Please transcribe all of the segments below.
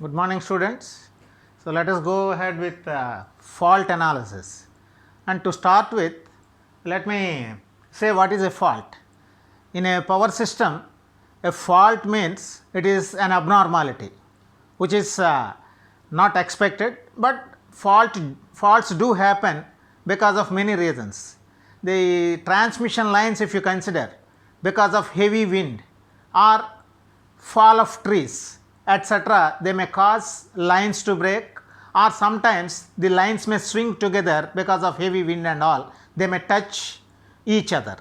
Good morning, students. So, let us go ahead with fault analysis. And to start with, let me say what is a fault. In a power system, a fault means it is an abnormality which is not expected, but faults do happen because of many reasons. The transmission lines, if you consider, because of heavy wind or fall of trees, etc., they may cause lines to break, or sometimes the lines may swing together because of heavy wind and all, they may touch each other.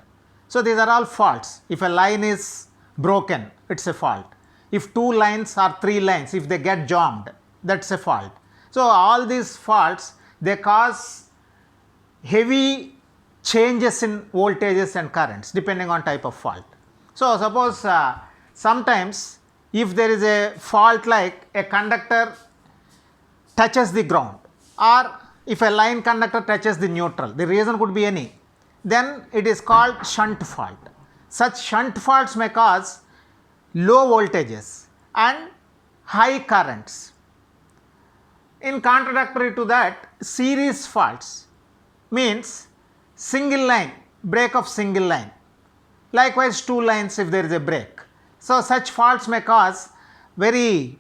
So, these are all faults. If a line is broken, it is a fault. If two lines or three lines, if they get jammed, that is a fault. So, all these faults, they cause heavy changes in voltages and currents depending on type of fault. So, suppose sometimes if there is a fault like a conductor touches the ground, or if a line conductor touches the neutral, the reason could be any, then it is called shunt fault. Such shunt faults may cause low voltages and high currents. In contradictory to that, series faults means single line, break of single line, likewise two lines if there is a break. So, such faults may cause very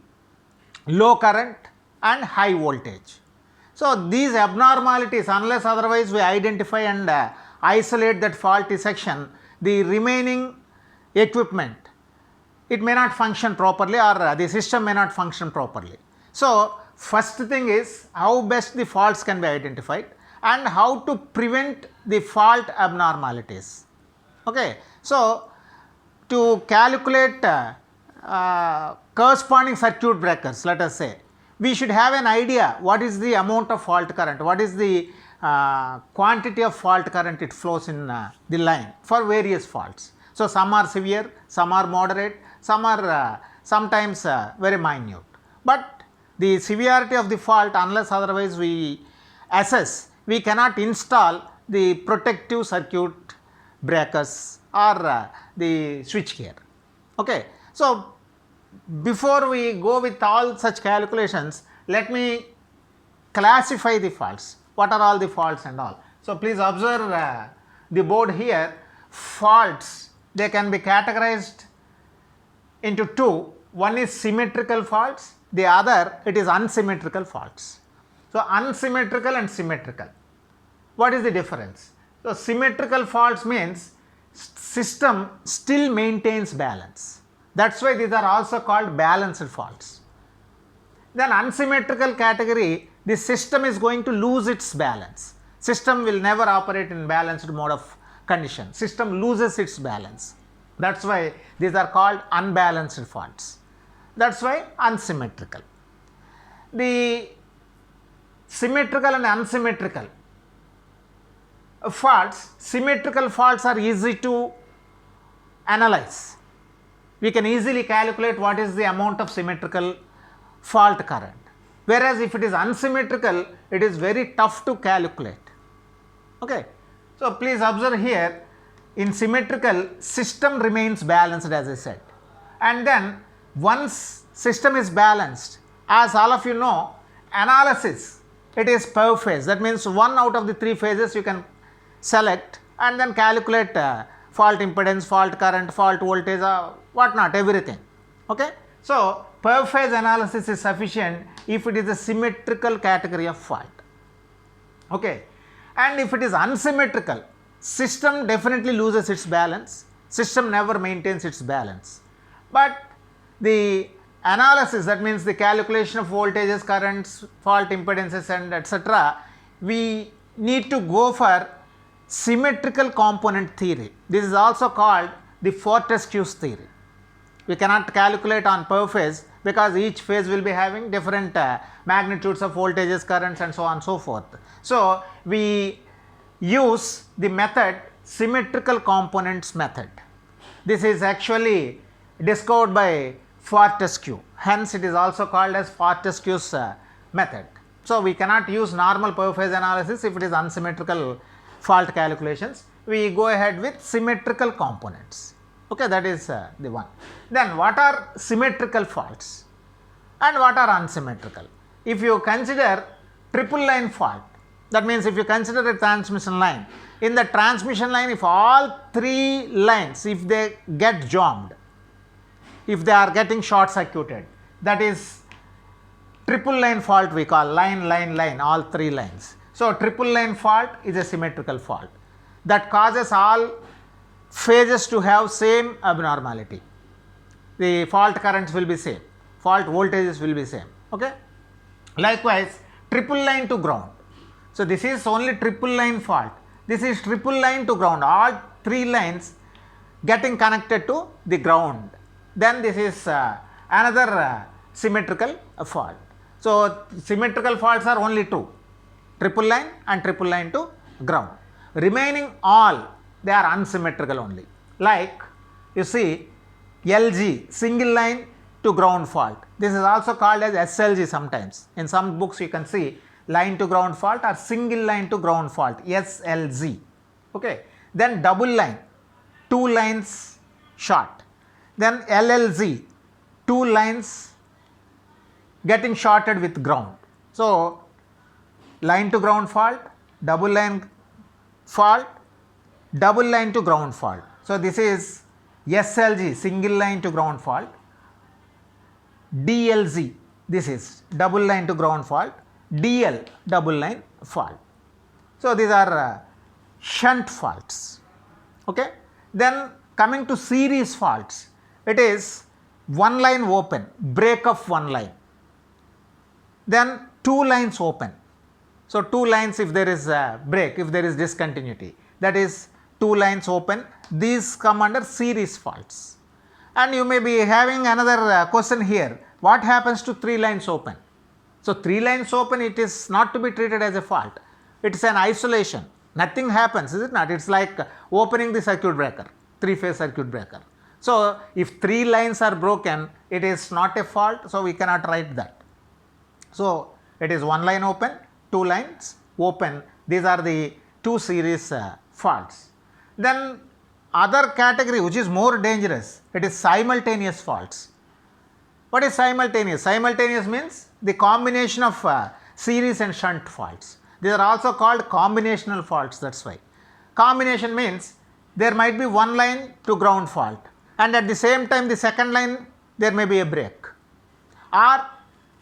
low current and high voltage. So, these abnormalities, unless otherwise we identify and isolate that faulty section, the remaining equipment, it may not function properly, or the system may not function properly. So, first thing is how best the faults can be identified and how to prevent the fault abnormalities. Okay. So, to calculate corresponding circuit breakers, let us say, we should have an idea what is the amount of fault current, what is the quantity of fault current it flows in the line for various faults. So, some are severe, some are moderate, some are sometimes very minute. But the severity of the fault, unless otherwise we assess, we cannot install the protective circuit breakers or the switch gear. Okay. So, before we go with all such calculations, let me classify the faults. What are all the faults and all? So, please observe the board here. Faults, they can be categorized into two. One is symmetrical faults, the other it is unsymmetrical faults. So, unsymmetrical and symmetrical, what is the difference? So, symmetrical faults means system still maintains balance. That is why these are also called balanced faults. Then unsymmetrical category, the system is going to lose its balance. System will never operate in balanced mode of condition. System loses its balance. That is why these are called unbalanced faults. That is why unsymmetrical. The symmetrical and unsymmetrical faults, symmetrical faults are easy to analyze. We can easily calculate what is the amount of symmetrical fault current, whereas if it is unsymmetrical, it is very tough to calculate. Okay. So, please observe here, in symmetrical, system remains balanced as I said, and then once system is balanced, as all of you know, analysis, it is per phase. That means one out of the three phases you can select and then calculate fault impedance, fault current, fault voltage, what not, everything. Okay. So, per phase analysis is sufficient if it is a symmetrical category of fault. Okay. And if it is unsymmetrical, system definitely loses its balance, system never maintains its balance. But the analysis, that means the calculation of voltages, currents, fault impedances and etc., we need to go for symmetrical component theory. This is also called the Fortescue's theory. We cannot calculate on per phase because each phase will be having different magnitudes of voltages, currents and so on and so forth. So, we use the method symmetrical components method. This is actually discovered by Fortescue, hence it is also called as Fortescue's method. So, we cannot use normal per phase analysis if it is unsymmetrical fault calculations. We go ahead with symmetrical components. Okay, that is the one. Then what are symmetrical faults? and what are unsymmetrical. If you consider triple line fault, that means if you consider a transmission line, in the transmission line if all three lines, if they get jammed, if they are getting short circuited, that is triple line fault we call, line, all three lines. So triple line fault is a symmetrical fault that causes all phases to have same abnormality. The fault currents will be same, fault voltages will be same. Okay. Likewise, triple line to ground. So this is only triple line fault. This is triple line to ground. All three lines getting connected to the ground. Then this is another symmetrical fault. So symmetrical faults are only two, triple line and triple line to ground. Remaining all, they are unsymmetrical only. Like you see LG, single line to ground fault. This is also called as SLG sometimes. In some books you can see line to ground fault or single line to ground fault, SLG. Okay. Then double line, two lines short. Then LLZ, two lines getting shorted with ground. So line to ground fault, double line fault, double line to ground fault. So this is SLG, single line to ground fault. DLZ, this is double line to ground fault. DL, double line fault. So these are shunt faults. Okay. Then coming to series faults, it is one line open, break of one line. Then two lines open. So two lines, if there is a break, if there is discontinuity, that is two lines open, these come under series faults. And you may be having another question here, what happens to three lines open? So three lines open, it is not to be treated as a fault, it is an isolation, nothing happens, is it not? It is like opening the circuit breaker, three-phase circuit breaker. So if three lines are broken, it is not a fault, so we cannot write that. So it is one line open, two lines open, these are the two series faults. Then other category which is more dangerous, it is simultaneous faults. What is simultaneous? Simultaneous means the combination of series and shunt faults. These are also called combinational faults, that is why. Combination means there might be one line to ground fault and at the same time the second line there may be a break, or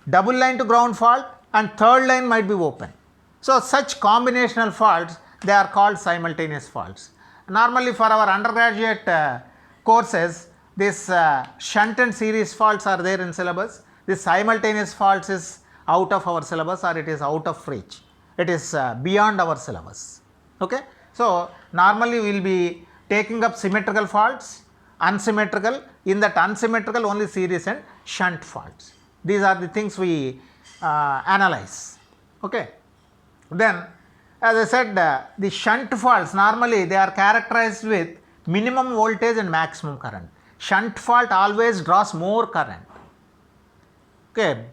double line to ground fault and third line might be open. So such combinational faults, they are called simultaneous faults. Normally for our undergraduate courses, this shunt and series faults are there in syllabus. This simultaneous faults is out of our syllabus or it is out of reach. It is beyond our syllabus. Okay. So normally we will be taking up symmetrical faults, unsymmetrical, in that unsymmetrical only series and shunt faults. These are the things we analyze. Okay. Then as I said, the shunt faults normally they are characterized with minimum voltage and maximum current. Shunt fault always draws more current, okay,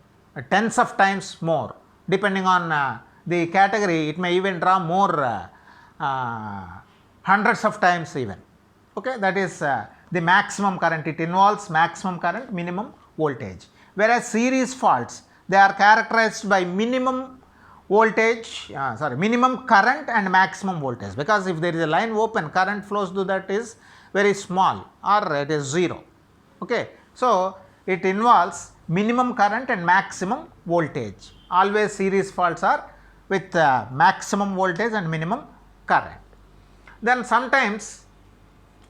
tens of times more, depending on the category, it may even draw more, hundreds of times even. Okay, that is the maximum current, it involves maximum current, minimum voltage. Whereas series faults, they are characterized by minimum voltage, minimum current and maximum voltage, because if there is a line open, current flows through that is very small or it is 0. Okay. So it involves minimum current and maximum voltage. Always series faults are with maximum voltage and minimum current. Then sometimes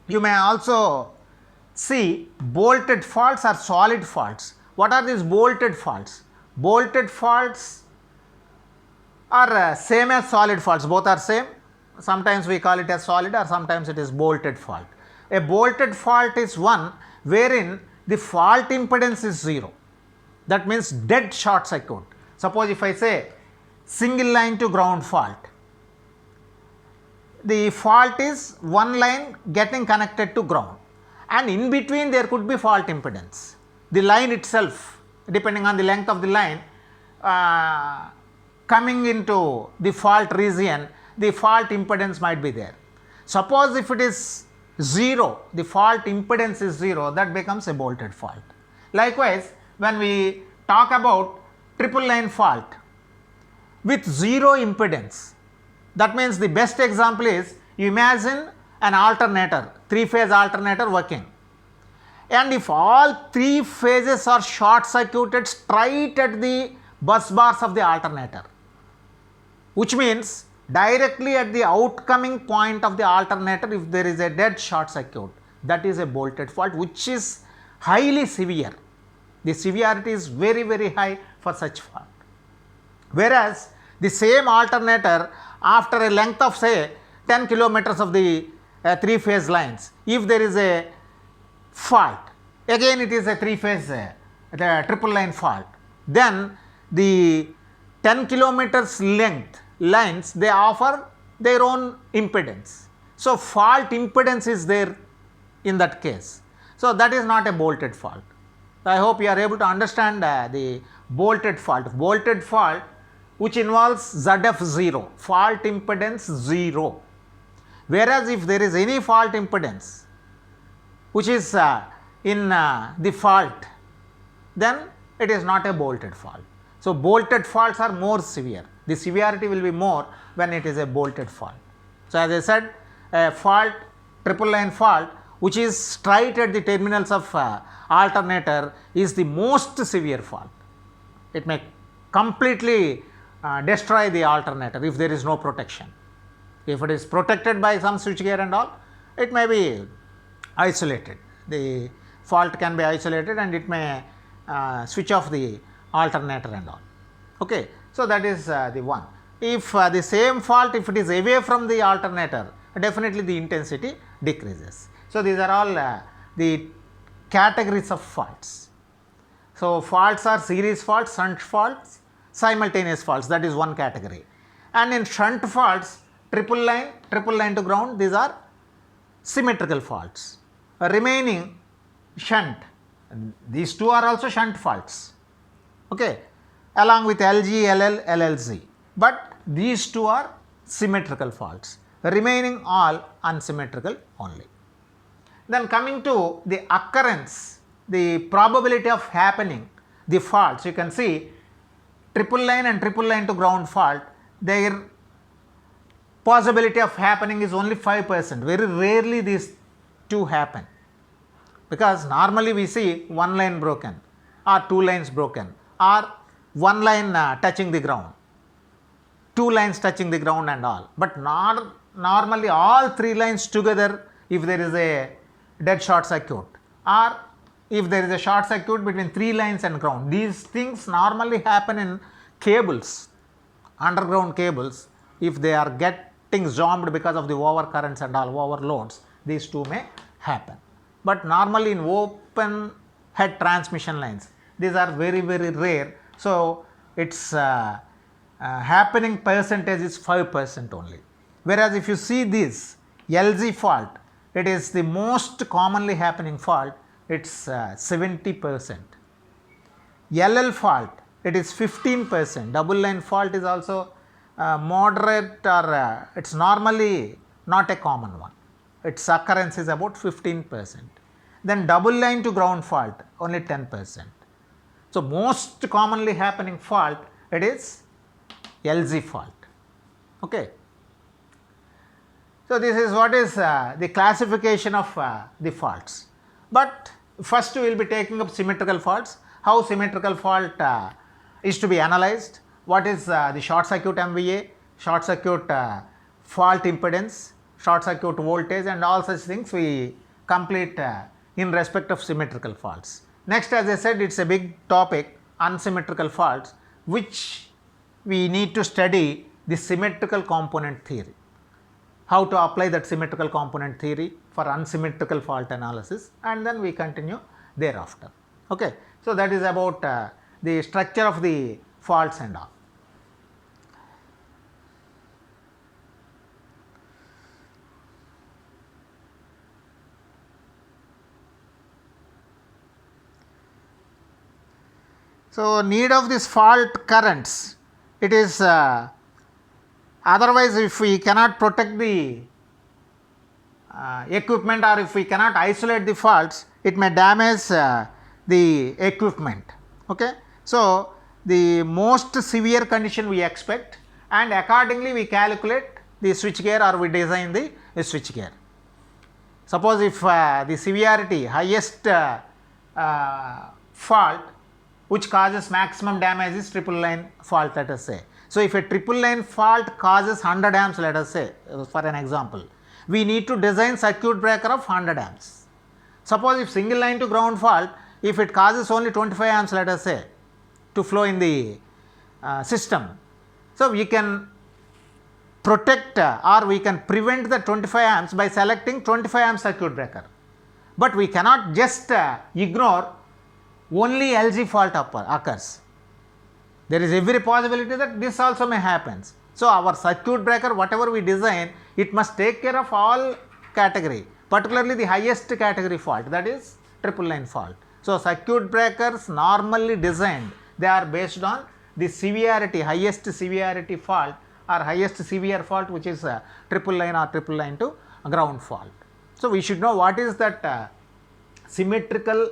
you may also see bolted faults or solid faults. What are these bolted faults? Bolted faults are same as solid faults, both are same. Sometimes we call it as solid or sometimes it is bolted fault. A bolted fault is one wherein the fault impedance is 0. That means dead short circuit. Suppose if I say single line to ground fault, the fault is one line getting connected to ground and in between there could be fault impedance. The line itself, depending on the length of the line, coming into the fault region, the fault impedance might be there. Suppose if it is 0, the fault impedance is 0, that becomes a bolted fault. Likewise, when we talk about triple line fault with zero impedance. That means the best example is, you imagine an alternator, 3-phase alternator working, and if all 3 phases are short circuited straight at the bus bars of the alternator, which means directly at the outcoming point of the alternator, if there is a dead short circuit, that is a bolted fault, which is highly severe. The severity is very, very high for such fault. Whereas the same alternator, after a length of say 10 kilometers of the 3-phase lines, if there is a fault, again it is a 3-phase the triple line fault, then the 10 kilometers length lines, they offer their own impedance. So fault impedance is there in that case. So that is not a bolted fault. I hope you are able to understand the bolted fault. Bolted fault which involves ZF0, fault impedance 0. Whereas if there is any fault impedance which is in the fault, then it is not a bolted fault. So bolted faults are more severe. The severity will be more when it is a bolted fault. So as I said, a fault, triple line fault, which is straight at the terminals of alternator, is the most severe fault. It may completely destroy the alternator if there is no protection. If it is protected by some switchgear and all, it may be isolated. The fault can be isolated and it may switch off the alternator and all. Okay. So that is the one. If the same fault, if it is away from the alternator, definitely the intensity decreases. So these are all the categories of faults. So faults are series faults, shunt faults, simultaneous faults, that is one category. And in shunt faults, triple line to ground, these are symmetrical faults. Remaining shunt, these two are also shunt faults, okay, along with LG, LL, LLZ, but these two are symmetrical faults, remaining all unsymmetrical only. Then coming to the occurrence, the probability of happening the faults, you can see triple line and triple line to ground fault, their possibility of happening is only 5%. Very rarely these two happen, because normally we see one line broken or two lines broken or one line touching the ground, two lines touching the ground and all, but not normally all 3 lines together if there is a dead short circuit, or if there is a short circuit between 3 lines and ground. These things normally happen in cables, underground cables. If they are getting jammed because of the overcurrents and all overloads, these two may happen. But normally in open head transmission lines, these are very, very rare. So its happening percentage is 5% only. Whereas if you see this LZ fault, it is the most commonly happening fault, it is 70%. LL fault, it is 15%. Double line fault is also moderate, or it is normally not a common one. Its occurrence is about 15%. Then double line to ground fault, only 10%. So most commonly happening fault, it is LZ fault. Okay. So this is what is the classification of the faults. But first we will be taking up symmetrical faults. How symmetrical fault is to be analyzed, what is the short circuit MVA, short circuit fault impedance, short circuit voltage, and all such things we complete in respect of symmetrical faults. Next, as I said, it is a big topic, unsymmetrical faults, which we need to study the symmetrical component theory, how to apply that symmetrical component theory for unsymmetrical fault analysis, and then we continue thereafter. Okay. So that is about the structure of the faults and all. So need of this fault currents, it is otherwise if we cannot protect the equipment, or if we cannot isolate the faults, it may damage the equipment. Okay. So, the most severe condition we expect, and accordingly we calculate the switchgear or we design the switchgear. Suppose if the severity highest fault which causes maximum damage is triple line fault, let us say. So, if a triple line fault causes 100 amps, let us say for an example, we need to design circuit breaker of 100 amps. Suppose if single line to ground fault, if it causes only 25 amps, let us say, to flow in the system. So, we can protect or we can prevent the 25 amps by selecting 25 amp circuit breaker. But we cannot just ignore only LG fault occurs. There is every possibility that this also may happen. So, our circuit breaker whatever we design, it must take care of all category, particularly the highest category fault, that is triple line fault. So, circuit breakers normally designed, they are based on the severity, highest severity fault or highest severe fault, which is triple line or triple line to ground fault. So, we should know what is that symmetrical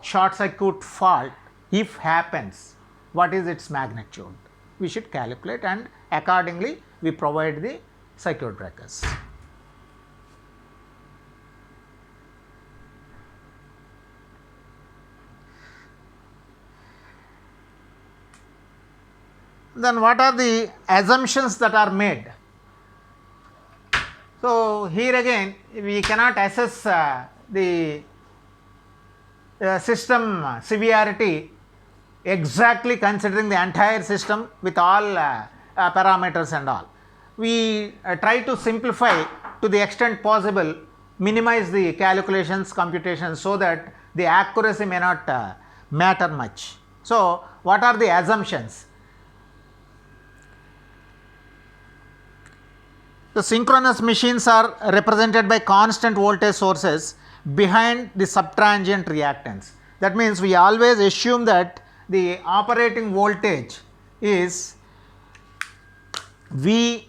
short circuit fault. If happens, what is its magnitude? We should calculate, and accordingly we provide the circuit breakers. Then what are the assumptions that are made? So, here again we cannot assess the system severity exactly considering the entire system with all parameters and all. We try to simplify to the extent possible, minimize the calculations, computations, so that the accuracy may not matter much. So, what are the assumptions? The synchronous machines are represented by constant voltage sources behind the subtransient reactance. That means we always assume that the operating voltage is V,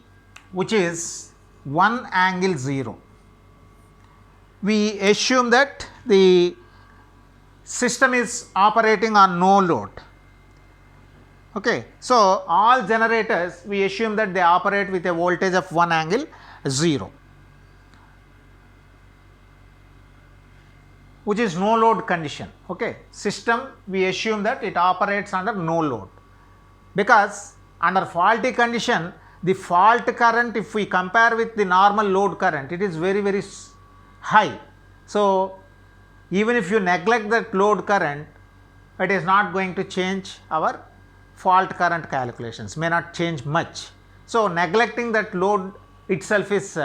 which is 1 angle 0. We assume that the system is operating on no load. Okay. So, all generators we assume that they operate with a voltage of 1 angle 0, which is no load condition. Okay. System we assume that it operates under no load, because under faulty condition the fault current, if we compare with the normal load current, it is very high. So, even if you neglect that load current, it is not going to change our fault current calculations, may not change much. So, neglecting that load itself is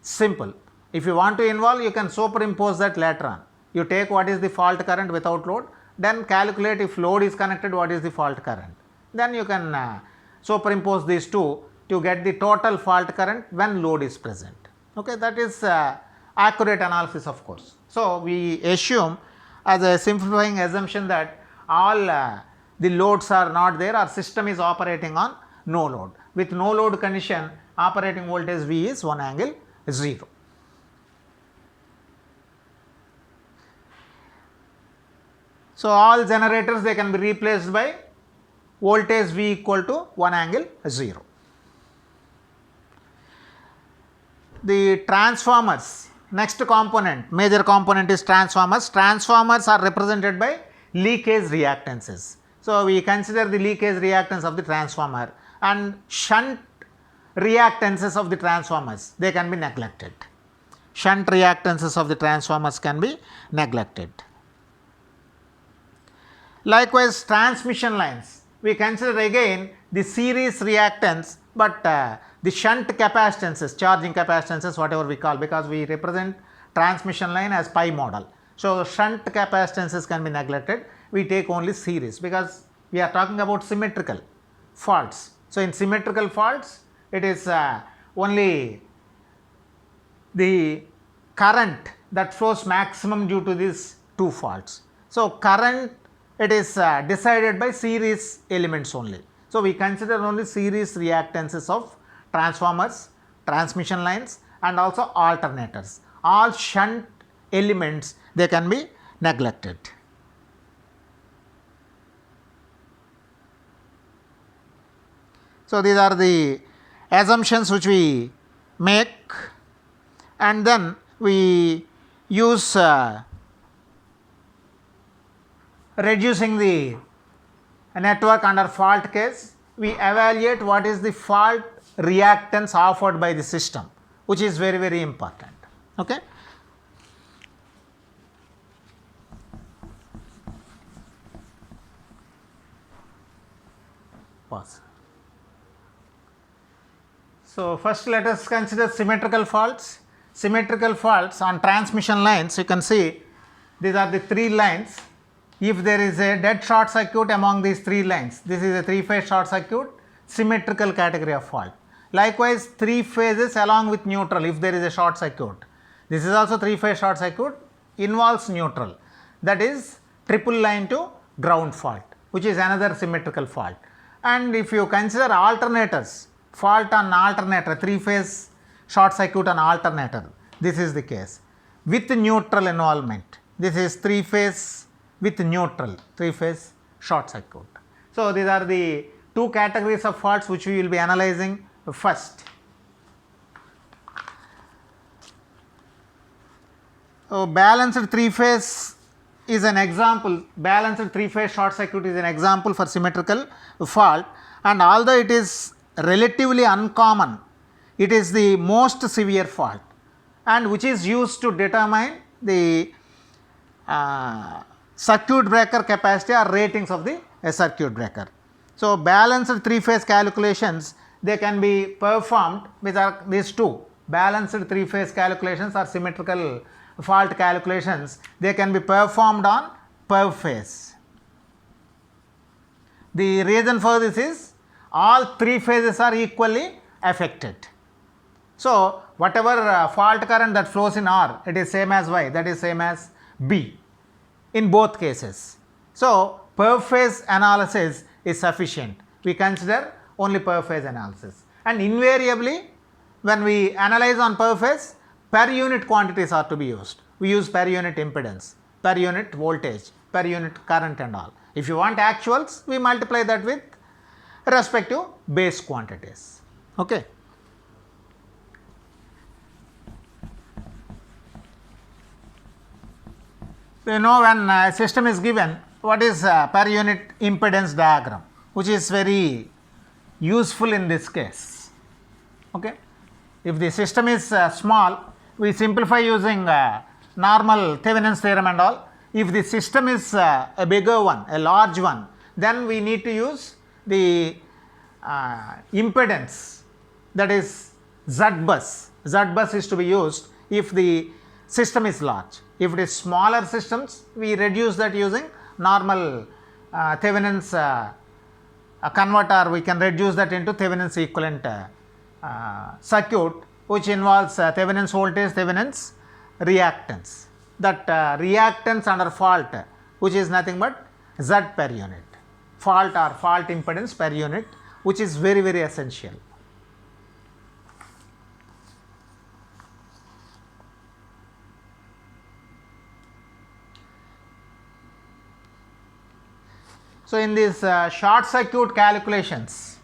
simple. If you want to involve, you can superimpose that later on. You take what is the fault current without load, then calculate if load is connected what is the fault current. Then you can superimpose these two to get the total fault current when load is present. Okay, that is accurate analysis, of course. So, we assume as a simplifying assumption that all the loads are not there, our system is operating on no load. With no load condition, operating voltage V is 1 angle 0. So, all generators they can be replaced by voltage V equal to 1 angle 0. The transformers, next component, major component is transformers. Transformers are represented by leakage reactances. So, we consider the leakage reactance of the transformer, and shunt reactances of the transformers, they can be neglected. Shunt reactances of the transformers can be neglected. Likewise, transmission lines, we consider again the series reactance, but the shunt capacitances, charging capacitances, whatever we call, because we represent transmission line as pi model. So, shunt capacitances can be neglected. We take only series, because we are talking about symmetrical faults. So, in symmetrical faults, it is only the current that flows maximum due to these two faults. So, current, it is decided by series elements only. So, we consider only series reactances of transformers, transmission lines, and also alternators. All shunt elements, they can be neglected. So, these are the assumptions which we make, and then we use reducing the network under fault case. We evaluate what is the fault reactance offered by the system, which is very, very important. Okay. Pause. So, first let us consider symmetrical faults. Symmetrical faults on transmission lines, you can see these are the 3 lines. If there is a dead short circuit among these 3 lines, this is a 3-phase short circuit, symmetrical category of fault. Likewise, 3 phases along with neutral, if there is a short circuit, this is also 3-phase short circuit, involves neutral, that is triple line to ground fault, which is another symmetrical fault. And if you consider alternators, fault on alternator, 3-phase short circuit on alternator, this is the case with neutral involvement. This is 3-phase with neutral, 3-phase short circuit. So, these are the 2 categories of faults which we will be analyzing first. So, balanced 3-phase is an example, balanced 3-phase short circuit is an example for symmetrical fault, and although it is relatively uncommon, it is the most severe fault and which is used to determine the circuit breaker capacity or ratings of the circuit breaker. So, balanced 3-phase calculations, they can be performed with these 2 balanced 3-phase calculations or symmetrical fault calculations, they can be performed on per phase. The reason for this is all 3 phases are equally affected. So, whatever fault current that flows in R, it is same as Y, that is same as B in both cases. So, per phase analysis is sufficient. We consider only per phase analysis, and invariably when we analyze on per phase, per unit quantities are to be used. We use per unit impedance, per unit voltage, per unit current and all. If you want actuals, we multiply that with respective base quantities. Okay. So, you know, when a system is given, what is per unit impedance diagram, which is very useful in this case. Okay. If the system is small, we simplify using normal Thevenin's theorem and all. If the system is a bigger one, a large one, then we need to use the impedance, that is Z bus. Z bus is to be used if the system is large. If it is smaller systems, we reduce that using normal Thevenin's converter. We can reduce that into Thevenin's equivalent circuit, which involves Thevenin's voltage, Thevenin's reactance. That reactance under fault, which is nothing but Z per unit, fault or fault impedance per unit, which is very, very essential. So, in these short circuit calculations,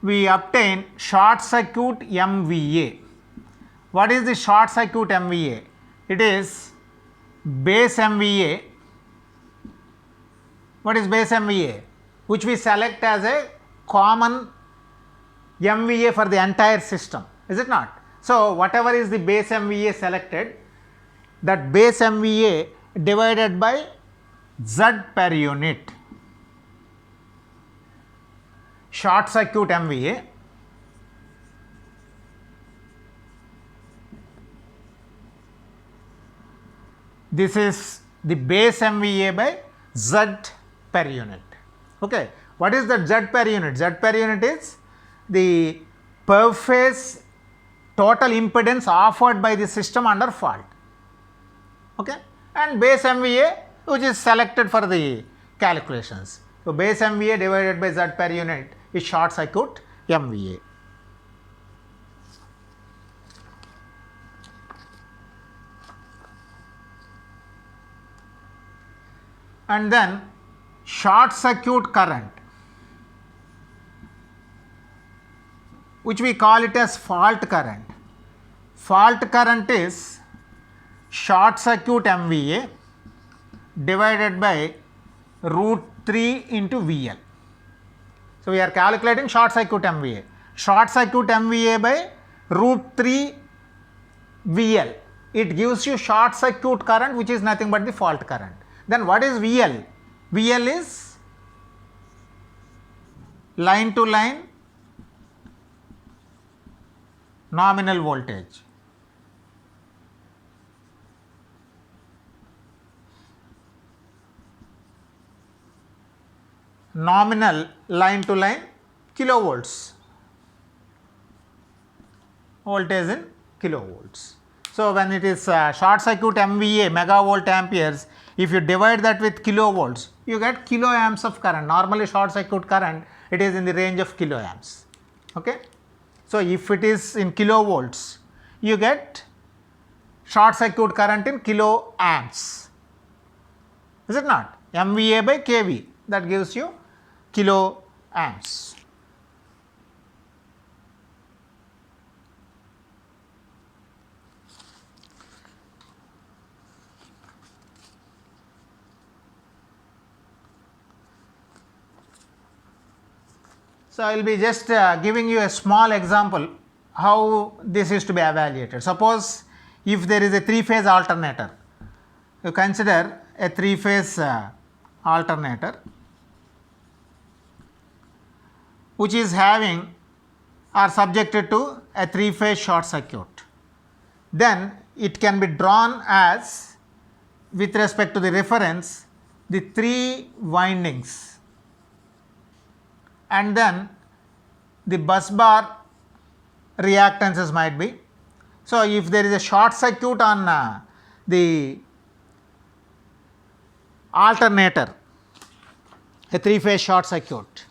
we obtain short circuit MVA. What is the short circuit MVA? It is base MVA. What is base MVA? Which we select as a common MVA for the entire system, is it not? So, whatever is the base MVA selected, that base MVA divided by Z per unit, short circuit MVA, this is the base MVA by Z per unit. Okay. What is the Z per unit? Z per unit is the per phase total impedance offered by the system under fault. Okay. And base MVA, which is selected for the calculations. So, base MVA divided by Z per unit is short circuit MVA. And then short circuit current. which we call it as fault current. Fault current is short circuit MVA divided by root 3 into VL. So, we are calculating short circuit MVA. Short circuit MVA by root 3 VL. It gives you short circuit current, which is nothing but the fault current. Then what is VL? VL is line to line nominal voltage. Nominal line to line kilovolts, voltage in kilovolts. So, when it is short circuit MVA megavolt amperes, if you divide that with kilovolts, you get kiloamps of current. Normally short circuit current, it is in the range of kiloamps. Okay? So, if it is in kilovolts, you get short circuit current in kiloamps, is it not? MVA by kV, that gives you kiloamps. So, I will be just giving you a small example how this is to be evaluated. Suppose if there is a 3-phase alternator, you consider a 3-phase alternator which is having or subjected to a 3-phase short circuit. Then it can be drawn as, with respect to the reference, the 3 windings, and then the bus bar reactances might be. So, if there is a short circuit on the alternator, a 3-phase short circuit,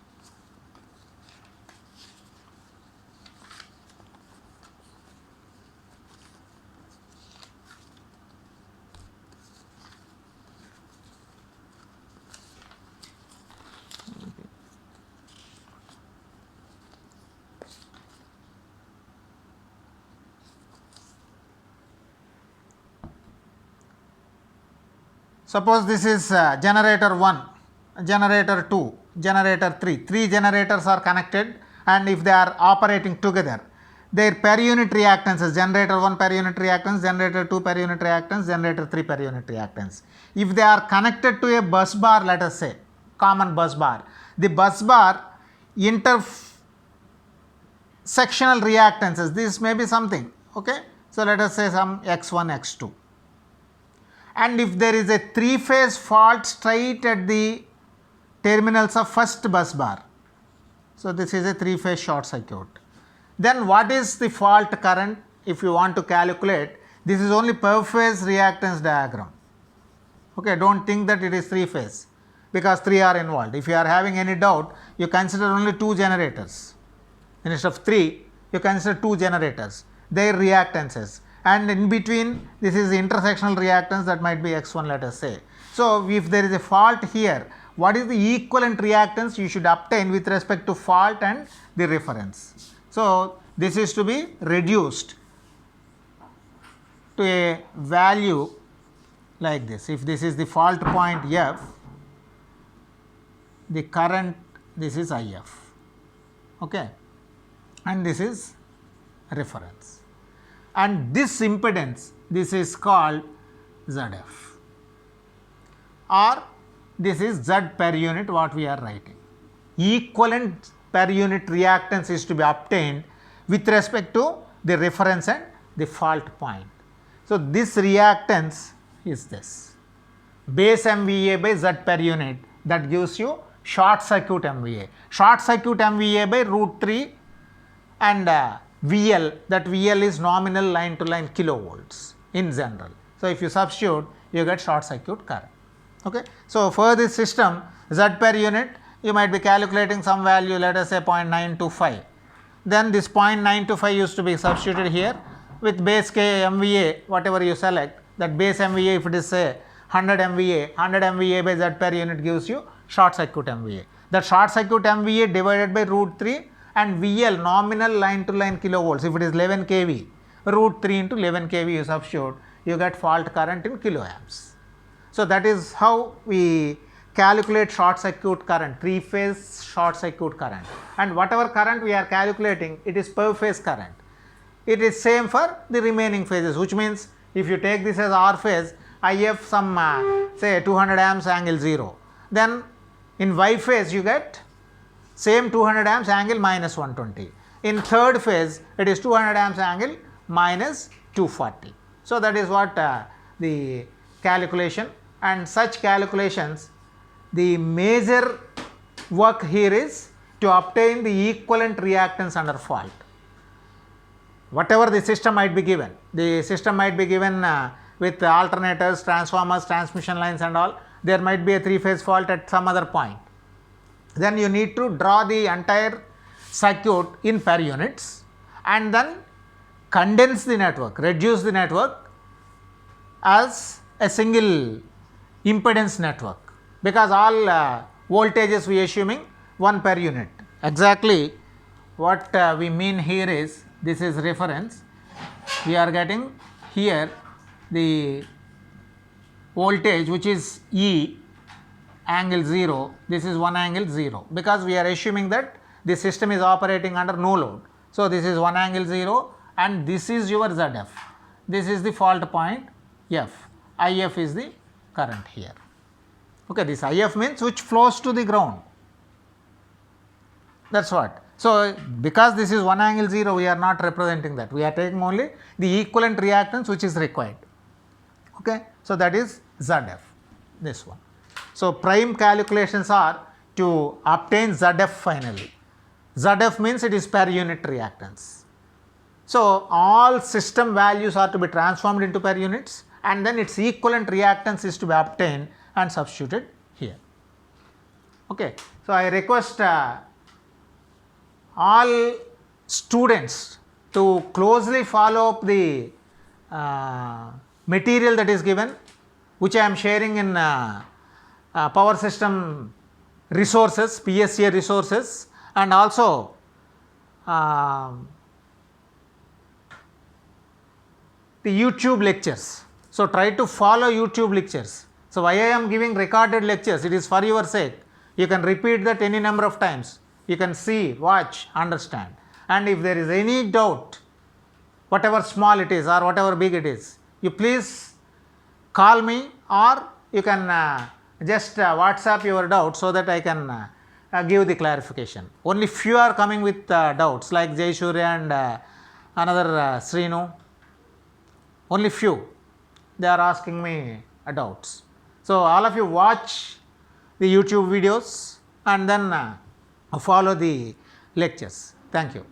suppose this is generator 1, generator 2, generator 3, 3 generators are connected, and if they are operating together, their per unit reactances, generator 1 per unit reactance, generator 2 per unit reactance, generator 3 per unit reactance. If they are connected to a bus bar, let us say common bus bar, the bus bar intersectional reactances, this may be something, okay. So, let us say some x1, x2. And if there is a 3-phase fault straight at the terminals of first bus bar, so this is a 3-phase short circuit, then what is the fault current if you want to calculate? This is only per phase reactance diagram, okay. Do not think that it is 3-phase, because 3 are involved. If you are having any doubt, you consider only 2 generators instead of 3, you consider 2 generators, their reactances, and in between this is the intersectional reactance, that might be x1, let us say. So, if there is a fault here, what is the equivalent reactance you should obtain with respect to fault and the reference? So, this is to be reduced to a value like this. If this is the fault point F, the current, this is IF, okay, and this is reference, and this impedance, this is called ZF, or this is Z per unit, what we are writing. Equivalent per unit reactance is to be obtained with respect to the reference and the fault point. So, this reactance is this base MVA by Z per unit, that gives you short circuit MVA. Short circuit MVA by root 3 and VL, that VL is nominal line to line kilovolts in general. So, if you substitute, you get short circuit current. Okay. So, for this system Z per unit, you might be calculating some value, let us say 0.925. Then this 0.925 used to be substituted here with base K MVA, whatever you select, that base MVA, if it is say 100 MVA, 100 MVA by Z per unit gives you short circuit MVA. That short circuit MVA divided by root 3 and VL nominal line to line kilovolts, if it is 11 kV, root 3 into 11 kV you substitute, you get fault current in kiloamps. So, that is how we calculate short circuit current, 3-phase short circuit current, and whatever current we are calculating, it is per phase current. It is same for the remaining phases, which means if you take this as R phase, IF some say 200 amps angle 0, then in Y phase you get same 200 amps angle minus 120. In third phase it is 200 amps angle minus 240. So, that is what the calculation, and such calculations, the major work here is to obtain the equivalent reactance under fault. Whatever the system might be given, the system might be given with alternators, transformers, transmission lines and all, there might be a 3-phase fault at some other point. Then you need to draw the entire circuit in per units and then condense the network, reduce the network as a single impedance network, because all voltages we assuming 1 per unit. Exactly what we mean here is, this is reference, we are getting here the voltage which is E angle 0, this is 1 angle 0, because we are assuming that the system is operating under no load. So, this is 1 angle 0 and this is your ZF, this is the fault point F, IF is the current here. Okay, this IF means which flows to the ground, that is what. So, because this is 1 angle 0, we are not representing that, we are taking only the equivalent reactance which is required. Okay. So, that is ZF, this one. So, prime calculations are to obtain ZF finally. ZF means it is per unit reactance. So, all system values are to be transformed into per units and then its equivalent reactance is to be obtained and substituted here. Okay. So, I request all students to closely follow up the material that is given, which I am sharing in power system resources, PSCA resources, and also the YouTube lectures. So, try to follow YouTube lectures. So, why I am giving recorded lectures, it is for your sake. You can repeat that any number of times. You can see, watch, understand, and if there is any doubt, whatever small it is or whatever big it is, you please call me, or you can just WhatsApp your doubt so that I can give the clarification. Only few are coming with doubts like Jay Surya and another Srinu, only few they are asking me doubts. So, all of you watch the YouTube videos and then follow the lectures. Thank you.